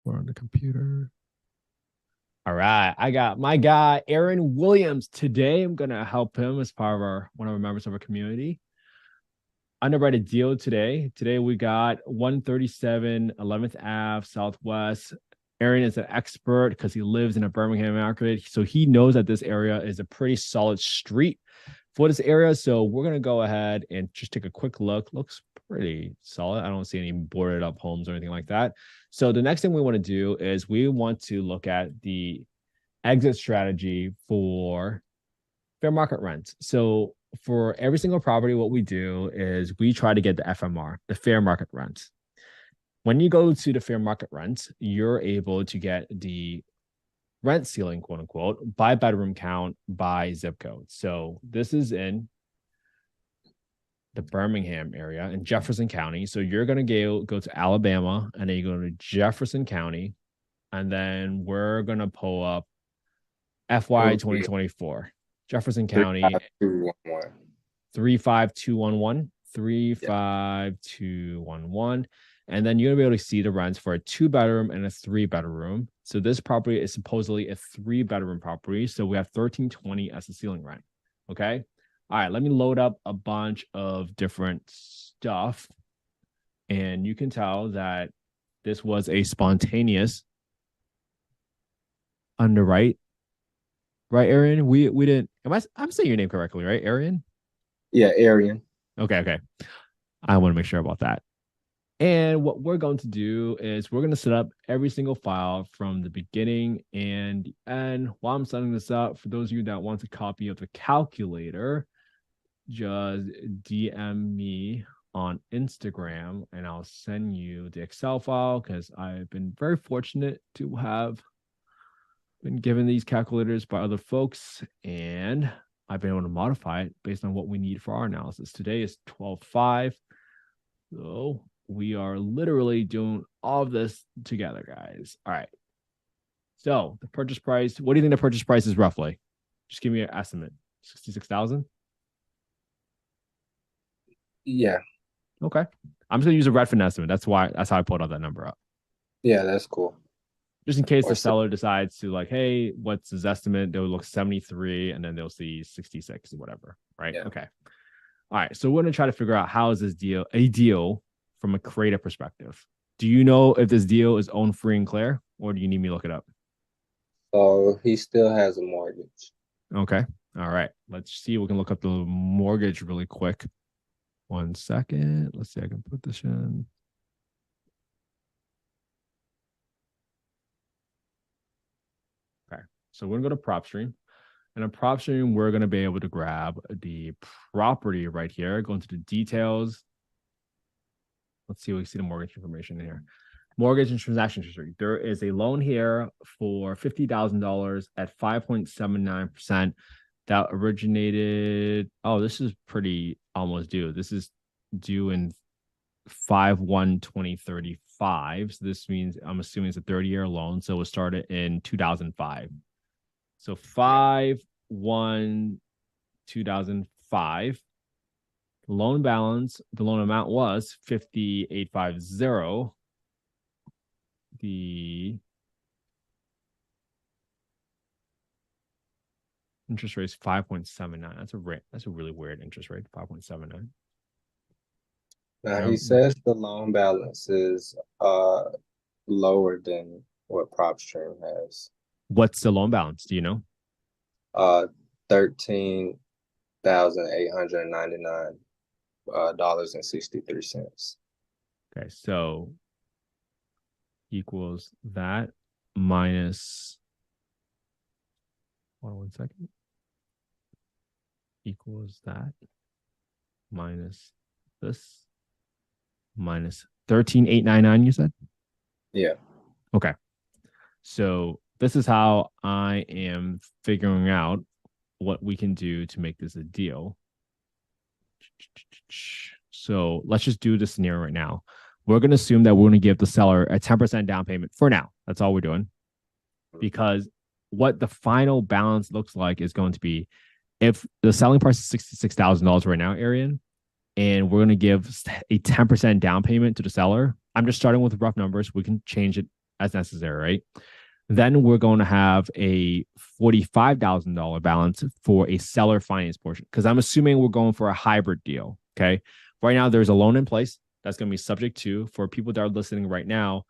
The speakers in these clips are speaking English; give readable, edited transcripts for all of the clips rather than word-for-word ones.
We're on the computer. All right. I got my guy, Aaron Williams. Today, I'm going to help him as part of one of our members of our community. Underwrite a deal today. Today, we got 137 11th Ave Southwest. Aaron is an expert because he lives in a Birmingham market. So he knows that this area is a pretty solid street for this area. So we're going to go ahead and just take a quick look. Looks pretty solid. I don't see any boarded up homes or anything like that. So the next thing we want to do is we want to look at the exit strategy for fair market rent. So for every single property, what we do is we try to get the FMR, the fair market rent. When you go to the fair market rent, you're able to get the rent ceiling, quote unquote, by bedroom count, by zip code. So this is in the Birmingham area in Jefferson County. So you're going to go to Alabama, and then you go to Jefferson County, and then we're going to pull up FY 2024. Jefferson County, 35211, 35211. And then you're going to be able to see the rents for a 2-bedroom and a 3-bedroom. So this property is supposedly a 3-bedroom property. So we have 1320 as the ceiling rent. Okay. All right. Let me load up a bunch of different stuff. And you can tell that this was a spontaneous underwrite. Right, Arian? We didn't. I'm saying your name correctly, right, Arian? Yeah, Arian. Okay. I want to make sure about that. And what we're going to do is we're going to set up every single file from the beginning and end. While I'm setting this up, for those of you that want a copy of the calculator, just DM me on Instagram and I'll send you the Excel file, because I've been very fortunate to have been given these calculators by other folks, and I've been able to modify it based on what we need for our analysis. Today is 12/5. So we are literally doing all of this together, guys. All right. So the purchase price, what do you think the purchase price is roughly? Just give me an estimate. 66,000? Yeah. Okay. I'm just gonna use a Redfin estimate. That's how I pulled out that number up. Yeah, that's cool. Just in case Or the seller decides to, like, hey, what's his estimate? They'll look 73 and then they'll see 66 or whatever. Right. yeah. Okay. All right. So we're gonna try to figure out how is this deal a deal from a creative perspective. Do you know if this deal is owned free and clear, or do you need me to look it up? So he still has a mortgage. Okay. All right. Let's see. We can look up the mortgage really quick. 1 second. Let's see. I can put this in. Okay. So we're going to go to prop stream. And in prop stream, we're going to be able to grab the property right here, go into the details. Let's see. We see the mortgage information in here. Mortgage and transaction history. There is a loan here for $50,000 at 5.79%. That originated. Oh, this is pretty almost due. This is due in 5/1/2035. So this means, I'm assuming it's a 30-year loan. So it started in 2005. So 5/1/2005. Loan balance, the loan amount was 5850. The interest rate is 5.79. That's a really weird interest rate, 5.79. Now he says the loan balance is lower than what PropStream has. What's the loan balance? Do you know? 13,899 dollars and 63 cents. Okay, so equals that minus, hold on 1 second, equals that minus this minus 13,899, you said? Yeah. Okay. So this is how I am figuring out what we can do to make this a deal. So let's just do the scenario right now. We're going to assume that we're going to give the seller a 10% down payment for now. That's all we're doing. Because what the final balance looks like is going to be, if the selling price is $66,000 right now, Arian, and we're going to give a 10% down payment to the seller. I'm just starting with rough numbers. We can change it as necessary, right? Then we're going to have a $45,000 balance for a seller finance portion, because I'm assuming we're going for a hybrid deal. Okay. Right now, there's a loan in place that's going to be subject to, for people that are listening right now,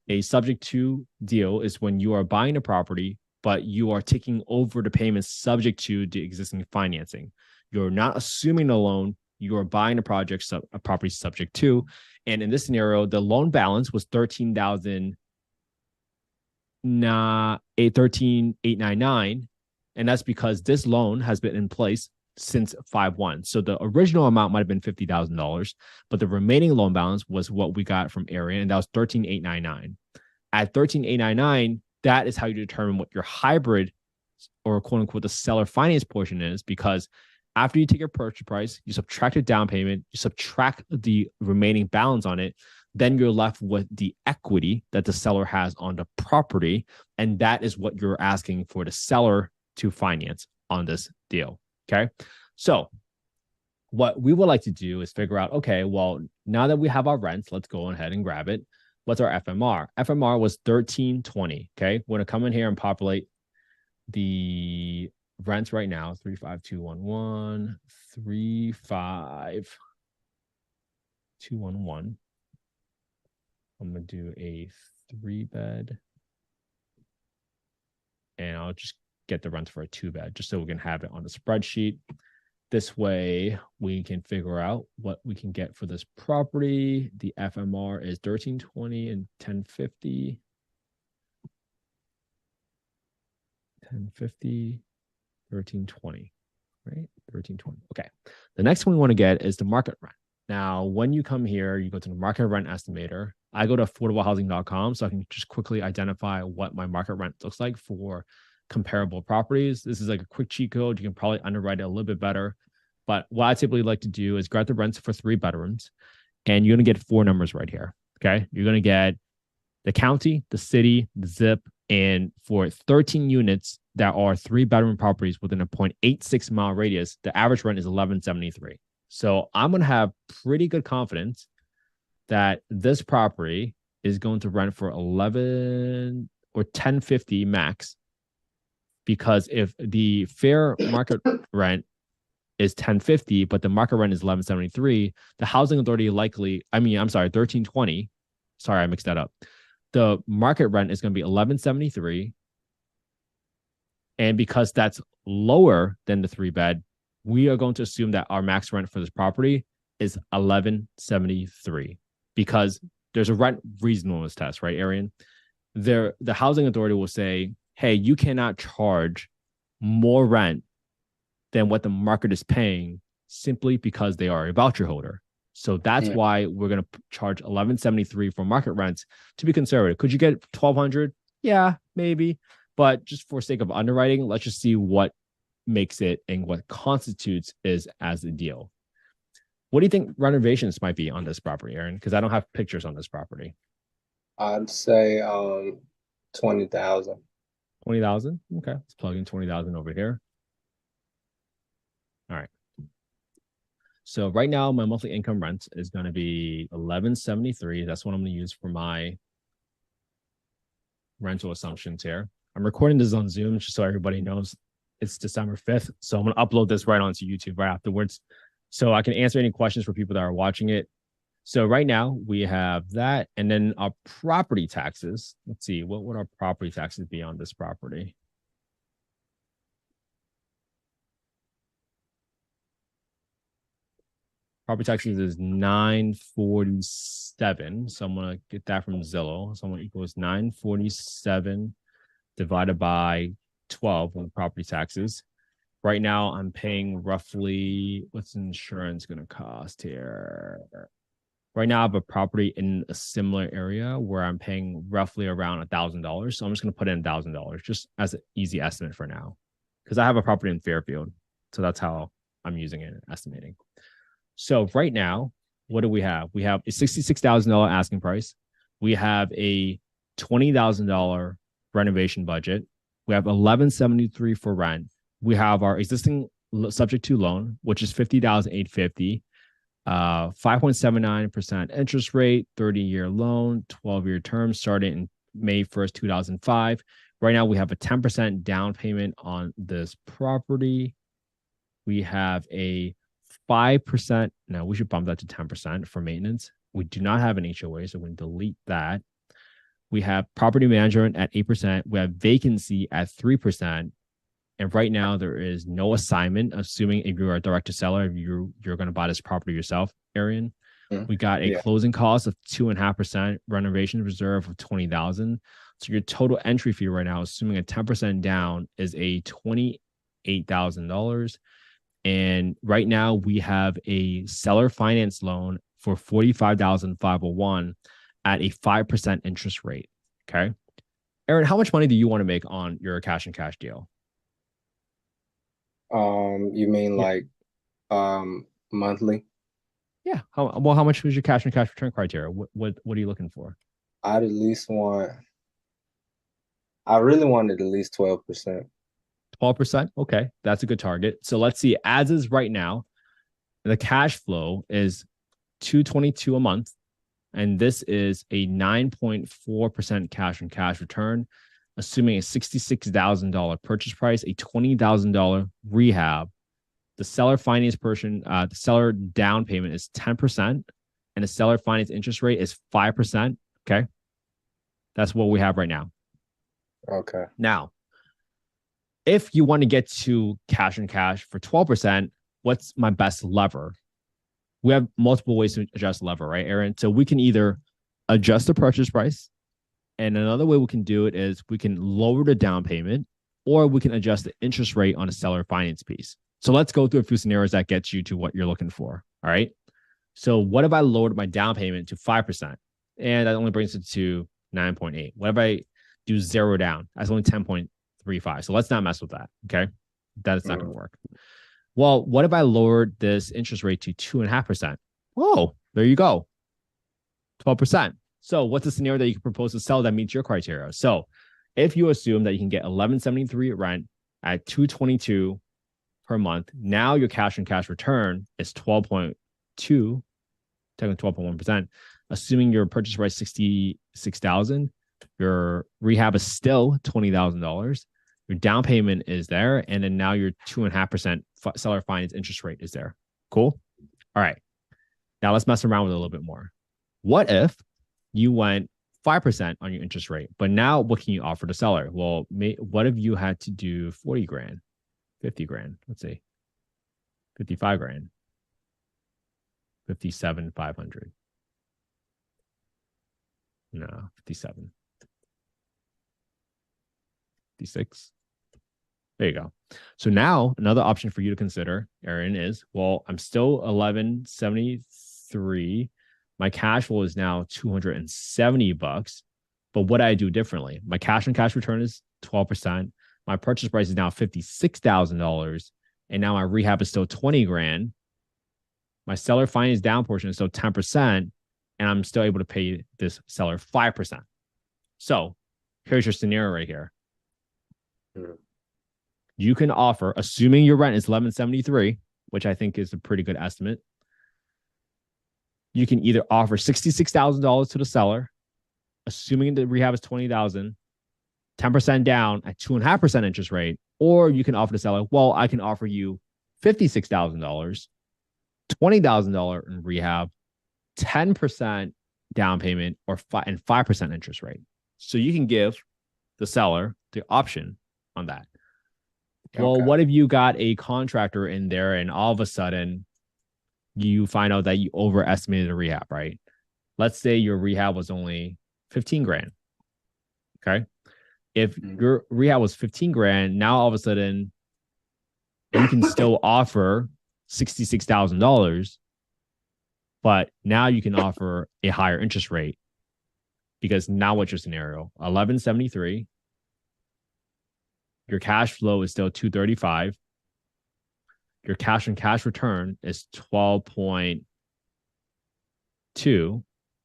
a subject to deal is when you are buying a property, but you are taking over the payments subject to the existing financing. You're not assuming a loan. You are buying a property subject to. And in this scenario, the loan balance was 13,899, and that's because this loan has been in place since 5/1. So the original amount might have been $50,000, but the remaining loan balance was what we got from AHREI, and that was 13,899. At 13,899, that is how you determine what your hybrid, or quote unquote the seller finance portion is, because after you take your purchase price, you subtract the down payment, you subtract the remaining balance on it, then you're left with the equity that the seller has on the property. And that is what you're asking for the seller to finance on this deal. Okay. So what we would like to do is figure out, okay, well, now that we have our rents, let's go ahead and grab it. What's our FMR? FMR was 1320. Okay. We're going to come in here and populate the rents right now. 35211, 35211. I'm going to do a 3-bed, and I'll just get the rents for a 2-bed just so we can have it on the spreadsheet. This way we can figure out what we can get for this property. The FMR is 1320 and 1050. 1050, 1320, right? 1320. Okay. The next one we want to get is the market rent. Now, when you come here, you go to the market rent estimator. I go to affordablehousing.com so I can just quickly identify what my market rent looks like for comparable properties. This is like a quick cheat code. You can probably underwrite it a little bit better. But what I typically like to do is grab the rents for 3 bedrooms, and you're going to get 4 numbers right here. Okay. You're going to get the county, the city, the zip, and for 13 units that are 3-bedroom properties within a 0.86 mile radius, the average rent is $1,173. So I'm going to have pretty good confidence that this property is going to rent for 11 or 1050 max, because if the fair market rent is 1050, but the market rent is 1173, the housing authority likely, 1320. Sorry, I mixed that up. The market rent is going to be 1173. And because that's lower than the 3-bed, we are going to assume that our max rent for this property is 1173, because there's a rent reasonableness test, right, Arian? The housing authority will say, hey, you cannot charge more rent than what the market is paying simply because they are a voucher holder. So that's why we're going to charge 1173 for market rents to be conservative. Could you get 1200? Yeah, maybe. But just for sake of underwriting, let's just see what makes it and what constitutes is as a deal. What do you think renovations might be on this property, Aaron? Because I don't have pictures on this property. I'd say 20,000. 20,000? Okay, let's plug in 20,000 over here. All right. So right now, my monthly income rent is going to be 1173. That's what I'm going to use for my rental assumptions here. I'm recording this on Zoom just so everybody knows it's December 5th. So I'm going to upload this right onto YouTube right afterwards, so I can answer any questions for people that are watching it. So right now we have that, and then our property taxes. Let's see, what would our property taxes be on this property? Property taxes is $947. So I'm going to get that from Zillow. So I'm going to equals 947 divided by 12 on the property taxes. Right now, I'm paying roughly, what's insurance going to cost here? Right now, I have a property in a similar area where I'm paying roughly around $1,000. So I'm just going to put in $1,000 just as an easy estimate for now, because I have a property in Fairfield. So that's how I'm using it, estimating. So right now, what do we have? We have a $66,000 asking price. We have a $20,000 renovation budget. We have $1,173 for rent. We have our existing subject to loan, which is $50,850, 5.79% interest rate, 30-year loan, 12-year term starting in May 1st, 2005. Right now, we have a 10% down payment on this property. We have a 5%. Now, we should bump that to 10% for maintenance. We do not have an HOA, so we can delete that. We have property management at 8%. We have vacancy at 3%. And right now, there is no assignment, assuming if you're a direct to seller, if you're going to buy this property yourself, Arian. We got a closing cost of 2.5%, renovation reserve of $20,000. So your total entry fee right now, assuming a 10% down, is a $28,000. And right now we have a seller finance loan for $45,501 at a 5% interest rate. Okay. Aaron, how much money do you want to make on your cash and cash deal? You mean like monthly? Yeah. How much was your cash and cash return criteria? What are you looking for? I really wanted at least 12%. 12%. Okay. That's a good target. So let's see. As is right now, the cash flow is $222 a month. And this is a 9.4% cash on cash return, assuming a $66,000 purchase price, a $20,000 rehab. The seller finance portion, the seller down payment is 10%, and the seller finance interest rate is 5%. Okay. That's what we have right now. Okay. Now, if you want to get to cash on cash for 12%, what's my best lever? We have multiple ways to adjust the lever, right, Aaron? So we can either adjust the purchase price, and another way we can do it is we can lower the down payment, or we can adjust the interest rate on a seller finance piece. So let's go through a few scenarios that gets you to what you're looking for. All right. So what if I lowered my down payment to 5%? And that only brings it to 9.8. What if I do zero down? That's only 10.35. So let's not mess with that. Okay. That's not going to work. Well, what if I lowered this interest rate to 2.5%? Whoa, there you go. 12%. So what's the scenario that you can propose to sell that meets your criteria? So if you assume that you can get $1,173 rent at $222 per month, now your cash on cash return is 12.2, technically 12.1%. Assuming your purchase price $66,000, your rehab is still $20,000. Your down payment is there, and then now your 2.5% seller finance interest rate is there. Cool. All right. Now let's mess around with it a little bit more. What if you went 5% on your interest rate, but now what can you offer the seller? Well, what if you had to do 40 grand, 50 grand, let's say 55 grand, 57,500. No, 57. 56. There you go. So now another option for you to consider, Aaron, is, well, I'm still 1173. My cash flow is now $270. But what I do differently, my cash on cash return is 12%. My purchase price is now $56,000. And now my rehab is still 20 grand. My seller finance down portion is still 10%. And I'm still able to pay this seller 5%. So here's your scenario right here. You can offer, assuming your rent is $1,173, which I think is a pretty good estimate. You can either offer $66,000 to the seller, assuming the rehab is $20,000, 10% down at 2.5% interest rate, or you can offer the seller, well, I can offer you $56,000, $20,000 in rehab, 10% down payment, and 5% interest rate. So you can give the seller the option on that. Well, what if you got a contractor in there and all of a sudden you find out that you overestimated a rehab, right? Let's say your rehab was only 15 grand. Okay. If your rehab was 15 grand, now all of a sudden you can still offer $66,000, but now you can offer a higher interest rate because now what's your scenario? 1173. Your cash flow is still 235. Your cash on cash return is 12.2.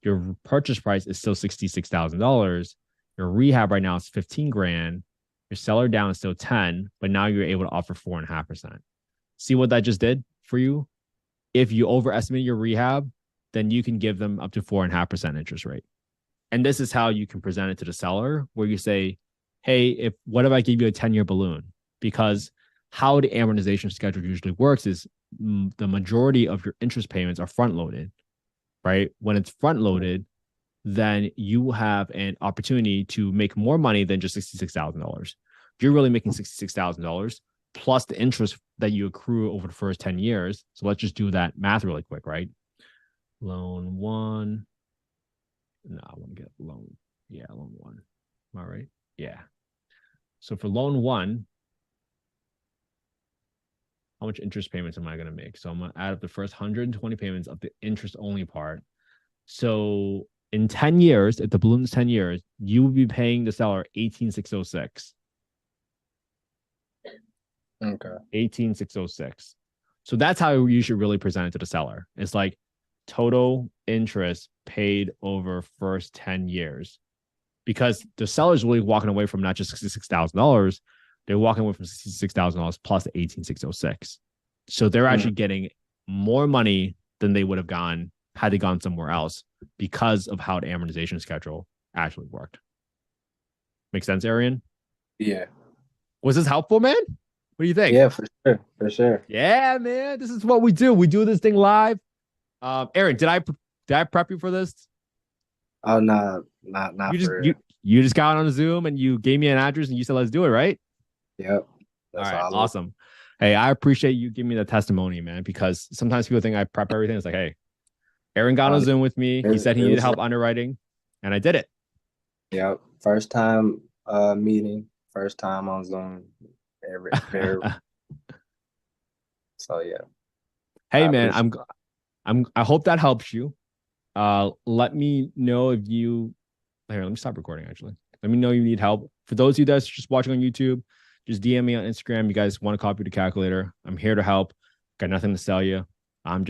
Your purchase price is still $66,000. Your rehab right now is 15 grand. Your seller down is still 10, but now you're able to offer 4.5%. See what that just did for you? If you overestimate your rehab, then you can give them up to 4.5% interest rate. And this is how you can present it to the seller, where you say, hey, what if I give you a 10-year balloon? Because how the amortization schedule usually works is the majority of your interest payments are front loaded, right? When it's front loaded, then you have an opportunity to make more money than just $66,000. You're really making $66,000 plus the interest that you accrue over the first 10 years. So let's just do that math really quick, right? Loan one. No, I want to get loan. Yeah, loan one. All right. Yeah. So for loan one, how much interest payments am I going to make? So I'm going to add up the first 120 payments of the interest only part. So in 10 years, if the balloon's 10 years, you will be paying the seller 18,606. Okay. 18,606. So that's how you should really present it to the seller. It's like total interest paid over first 10 years. Because the seller's really walking away from not just $66,000, they're walking away from $66,000 plus the 18,606. So they're actually getting more money than they would have gotten had they gone somewhere else because of how the amortization schedule actually worked. Make sense, Arian? Yeah. Was this helpful, man? What do you think? Yeah, for sure. For sure. Yeah, man. This is what we do. We do this thing live. Aaron, did I prep you for this? Oh no, not You just for real. you just got on a Zoom and you gave me an address and you said let's do it, right? Yep. All That's right, all. awesome. Hey, I appreciate you giving me the testimony, man, because sometimes people think I prep everything. It's like, hey, Aaron got on a Zoom with me. He said he needed help underwriting, and I did it. Yep. First time meeting, first time on Zoom. Very so yeah. Hey, man, I hope that helps you. Let me know if you here, let me stop recording actually. Let me know you need help. For those of you that's just watching on YouTube, just DM me on Instagram. You guys want to copy the calculator. I'm here to help. Got nothing to sell you. I'm just